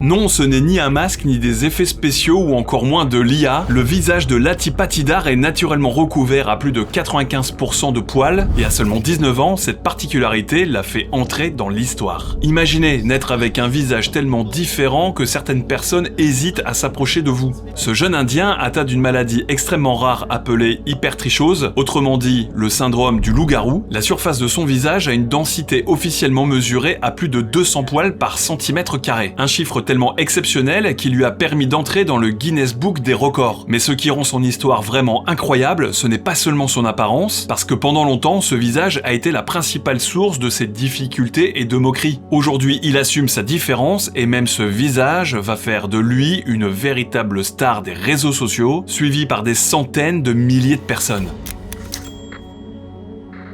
Non, ce n'est ni un masque, ni des effets spéciaux, ou encore moins de l'IA. Le visage de Lati Patidar est naturellement recouvert à plus de 95% de poils, et à seulement 19 ans, cette particularité l'a fait entrer dans l'histoire. Imaginez naître avec un visage tellement différent que certaines personnes hésitent à s'approcher de vous. Ce jeune Indien, atteint d'une maladie extrêmement rare appelée hypertrichose, autrement dit le syndrome du loup-garou, la surface de son visage a une densité officiellement mesurée à plus de 200 poils par centimètre carré. Un chiffre tellement exceptionnel qui lui a permis d'entrer dans le Guinness Book des records. Mais ce qui rend son histoire vraiment incroyable, ce n'est pas seulement son apparence, parce que pendant longtemps, ce visage a été la principale source de ses difficultés et de moqueries. Aujourd'hui, il assume sa différence et même ce visage va faire de lui une véritable star des réseaux sociaux, suivi par des centaines de milliers de personnes.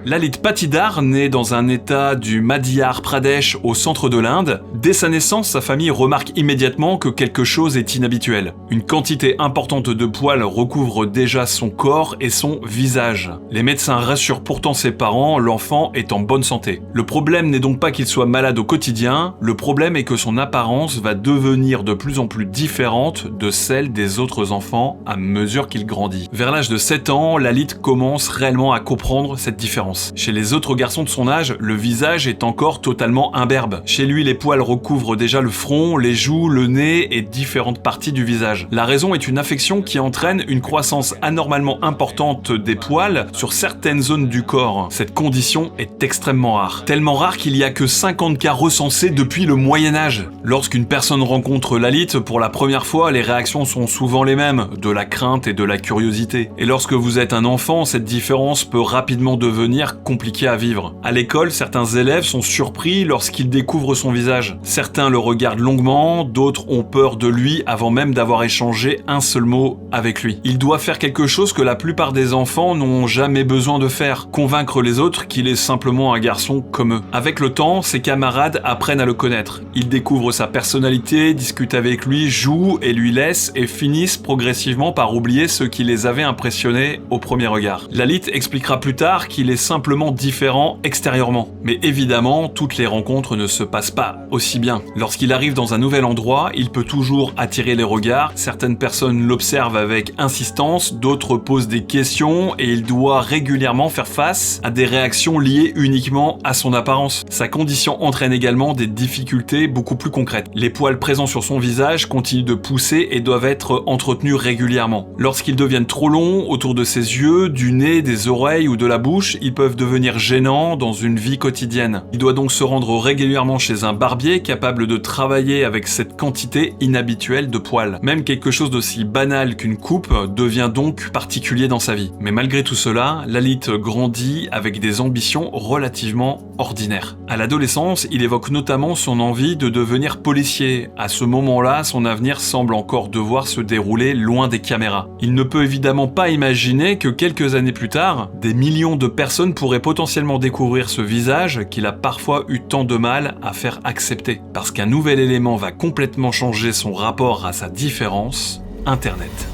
Lati Patidar naît dans un état du Madhya Pradesh au centre de l'Inde. Dès sa naissance, sa famille remarque immédiatement que quelque chose est inhabituel. Une quantité importante de poils recouvre déjà son corps et son visage. Les médecins rassurent pourtant ses parents, l'enfant est en bonne santé. Le problème n'est donc pas qu'il soit malade au quotidien, le problème est que son apparence va devenir de plus en plus différente de celle des autres enfants à mesure qu'il grandit. Vers l'âge de 7 ans, Lati commence réellement à comprendre cette différence. Chez les autres garçons de son âge, le visage est encore totalement imberbe. Chez lui, les poils recouvrent déjà le front, les joues, le nez et différentes parties du visage. La raison est une affection qui entraîne une croissance anormalement importante des poils sur certaines zones du corps. Cette condition est extrêmement rare. Tellement rare qu'il n'y a que 50 cas recensés depuis le Moyen-Âge. Lorsqu'une personne rencontre Lati pour la première fois, les réactions sont souvent les mêmes, de la crainte et de la curiosité. Et lorsque vous êtes un enfant, cette différence peut rapidement devenir compliqué à vivre. À l'école, certains élèves sont surpris lorsqu'ils découvrent son visage. Certains le regardent longuement, d'autres ont peur de lui avant même d'avoir échangé un seul mot avec lui. Il doit faire quelque chose que la plupart des enfants n'ont jamais besoin de faire, convaincre les autres qu'il est simplement un garçon comme eux. Avec le temps, ses camarades apprennent à le connaître. Ils découvrent sa personnalité, discutent avec lui, jouent et lui laissent et finissent progressivement par oublier ce qui les avait impressionnés au premier regard. Lati expliquera plus tard qu'il est simplement différent extérieurement. Mais évidemment, toutes les rencontres ne se passent pas aussi bien. Lorsqu'il arrive dans un nouvel endroit, il peut toujours attirer les regards. Certaines personnes l'observent avec insistance, d'autres posent des questions et il doit régulièrement faire face à des réactions liées uniquement à son apparence. Sa condition entraîne également des difficultés beaucoup plus concrètes. Les poils présents sur son visage continuent de pousser et doivent être entretenus régulièrement. Lorsqu'ils deviennent trop longs autour de ses yeux, du nez, des oreilles ou de la bouche, ils peuvent devenir gênants dans une vie quotidienne. Il doit donc se rendre régulièrement chez un barbier capable de travailler avec cette quantité inhabituelle de poils. Même quelque chose d'aussi banal qu'une coupe devient donc particulier dans sa vie. Mais malgré tout cela, Lati grandit avec des ambitions relativement ordinaires. À l'adolescence, il évoque notamment son envie de devenir policier. À ce moment-là, son avenir semble encore devoir se dérouler loin des caméras. Il ne peut évidemment pas imaginer que quelques années plus tard, des millions de personnes pourraient potentiellement découvrir ce visage qu'il a parfois eu tant de mal à faire accepter. Parce qu'un nouvel élément va complètement changer son rapport à sa différence, Internet.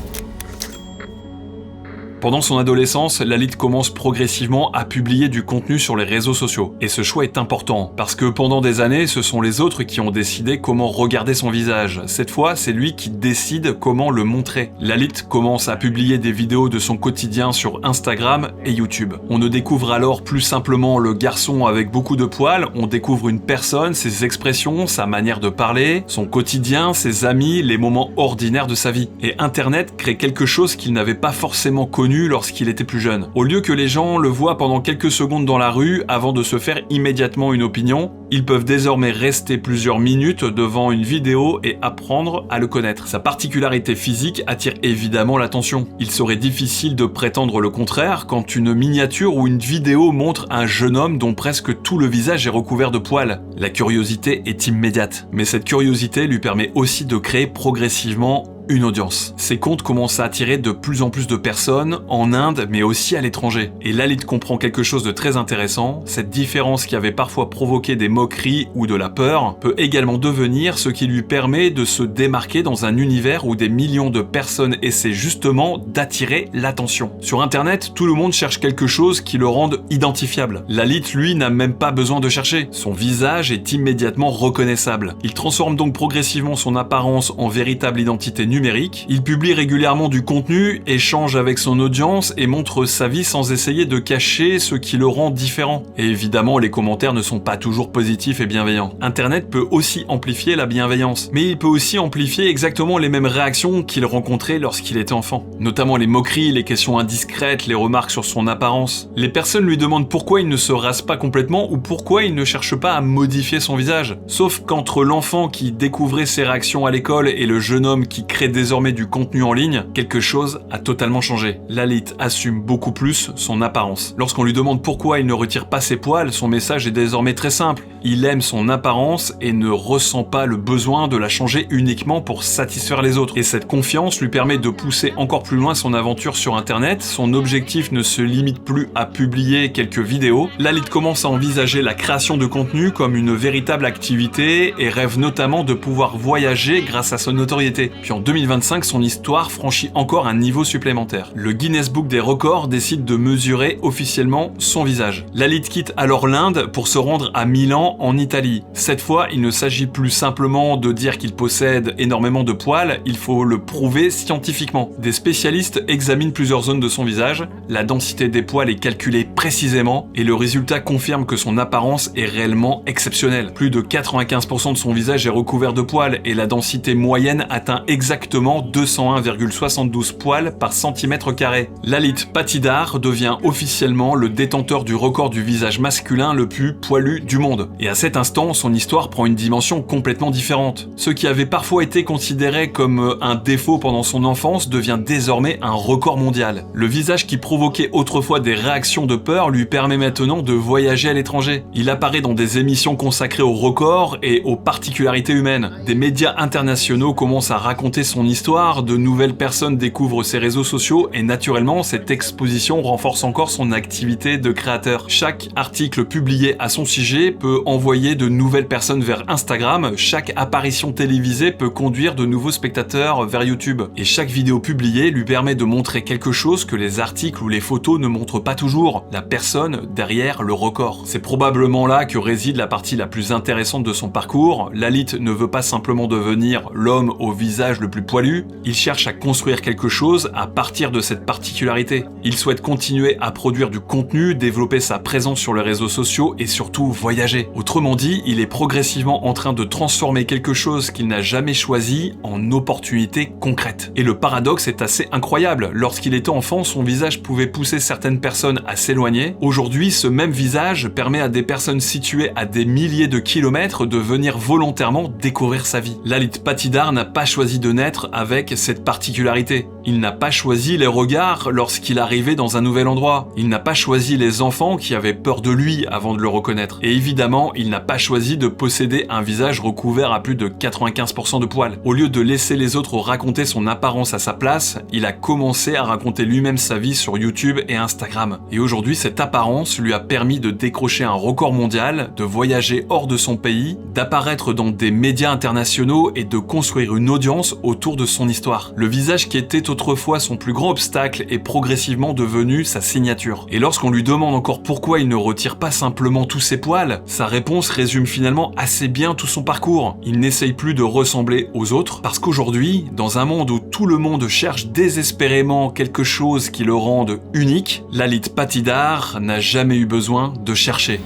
Pendant son adolescence, Lati commence progressivement à publier du contenu sur les réseaux sociaux. Et ce choix est important, parce que pendant des années, ce sont les autres qui ont décidé comment regarder son visage. Cette fois, c'est lui qui décide comment le montrer. Lati commence à publier des vidéos de son quotidien sur Instagram et YouTube. On ne découvre alors plus simplement le garçon avec beaucoup de poils, on découvre une personne, ses expressions, sa manière de parler, son quotidien, ses amis, les moments ordinaires de sa vie. Et Internet crée quelque chose qu'il n'avait pas forcément connu lorsqu'il était plus jeune. Au lieu que les gens le voient pendant quelques secondes dans la rue avant de se faire immédiatement une opinion, ils peuvent désormais rester plusieurs minutes devant une vidéo et apprendre à le connaître. Sa particularité physique attire évidemment l'attention. Il serait difficile de prétendre le contraire quand une miniature ou une vidéo montre un jeune homme dont presque tout le visage est recouvert de poils. La curiosité est immédiate, mais cette curiosité lui permet aussi de créer progressivement une audience. Ses comptes commencent à attirer de plus en plus de personnes en Inde, mais aussi à l'étranger. Et Lati comprend quelque chose de très intéressant, cette différence qui avait parfois provoqué des moqueries moquerie ou de la peur, peut également devenir ce qui lui permet de se démarquer dans un univers où des millions de personnes essaient justement d'attirer l'attention. Sur internet, tout le monde cherche quelque chose qui le rende identifiable. Lalit, lui, n'a même pas besoin de chercher. Son visage est immédiatement reconnaissable. Il transforme donc progressivement son apparence en véritable identité numérique. Il publie régulièrement du contenu, échange avec son audience et montre sa vie sans essayer de cacher ce qui le rend différent. Et évidemment, les commentaires ne sont pas toujours positifs et bienveillants. Internet peut aussi amplifier la bienveillance, mais il peut aussi amplifier exactement les mêmes réactions qu'il rencontrait lorsqu'il était enfant. Notamment les moqueries, les questions indiscrètes, les remarques sur son apparence. Les personnes lui demandent pourquoi il ne se rase pas complètement ou pourquoi il ne cherche pas à modifier son visage. Sauf qu'entre l'enfant qui découvrait ses réactions à l'école et le jeune homme qui crée désormais du contenu en ligne, quelque chose a totalement changé. Lalit assume beaucoup plus son apparence. Lorsqu'on lui demande pourquoi il ne retire pas ses poils, son message est désormais très simple. Il aime son apparence et ne ressent pas le besoin de la changer uniquement pour satisfaire les autres. Et cette confiance lui permet de pousser encore plus loin son aventure sur internet. Son objectif ne se limite plus à publier quelques vidéos. Lalit commence à envisager la création de contenu comme une véritable activité et rêve notamment de pouvoir voyager grâce à son notoriété. Puis en 2025, son histoire franchit encore un niveau supplémentaire. Le Guinness Book des records décide de mesurer officiellement son visage. Lalit quitte alors l'Inde pour se rendre à Milan en Italie. Cette fois, il ne s'agit plus simplement de dire qu'il possède énormément de poils, il faut le prouver scientifiquement. Des spécialistes examinent plusieurs zones de son visage, la densité des poils est calculée précisément et le résultat confirme que son apparence est réellement exceptionnelle. Plus de 95% de son visage est recouvert de poils et la densité moyenne atteint exactement 201,72 poils par centimètre carré. Lalit Patidar devient officiellement le détenteur du record du visage masculin le plus poilu du monde. Et à cet instant, son histoire prend une dimension complètement différente. Ce qui avait parfois été considéré comme un défaut pendant son enfance devient désormais un record mondial. Le visage qui provoquait autrefois des réactions de peur lui permet maintenant de voyager à l'étranger. Il apparaît dans des émissions consacrées aux records et aux particularités humaines. Des médias internationaux commencent à raconter son histoire, de nouvelles personnes découvrent ses réseaux sociaux et naturellement, cette exposition renforce encore son activité de créateur. Chaque article publié à son sujet peut envoyer de nouvelles personnes vers Instagram, chaque apparition télévisée peut conduire de nouveaux spectateurs vers YouTube. Et chaque vidéo publiée lui permet de montrer quelque chose que les articles ou les photos ne montrent pas toujours, la personne derrière le record. C'est probablement là que réside la partie la plus intéressante de son parcours. Lalit ne veut pas simplement devenir l'homme au visage le plus poilu, il cherche à construire quelque chose à partir de cette particularité. Il souhaite continuer à produire du contenu, développer sa présence sur les réseaux sociaux et surtout voyager. Autrement dit, il est progressivement en train de transformer quelque chose qu'il n'a jamais choisi en opportunité concrète. Et le paradoxe est assez incroyable. Lorsqu'il était enfant, son visage pouvait pousser certaines personnes à s'éloigner. Aujourd'hui, ce même visage permet à des personnes situées à des milliers de kilomètres de venir volontairement découvrir sa vie. Lalit Patidar n'a pas choisi de naître avec cette particularité. Il n'a pas choisi les regards lorsqu'il arrivait dans un nouvel endroit. Il n'a pas choisi les enfants qui avaient peur de lui avant de le reconnaître. Et évidemment, il n'a pas choisi de posséder un visage recouvert à plus de 95% de poils. Au lieu de laisser les autres raconter son apparence à sa place, il a commencé à raconter lui-même sa vie sur YouTube et Instagram. Et aujourd'hui, cette apparence lui a permis de décrocher un record mondial, de voyager hors de son pays, d'apparaître dans des médias internationaux et de construire une audience autour de son histoire. Le visage qui était autrefois son plus grand obstacle est progressivement devenu sa signature. Et lorsqu'on lui demande encore pourquoi il ne retire pas simplement tous ses poils, sa réponse résume finalement assez bien tout son parcours. Il n'essaye plus de ressembler aux autres, parce qu'aujourd'hui, dans un monde où tout le monde cherche désespérément quelque chose qui le rende unique, Lalit Patidar n'a jamais eu besoin de chercher.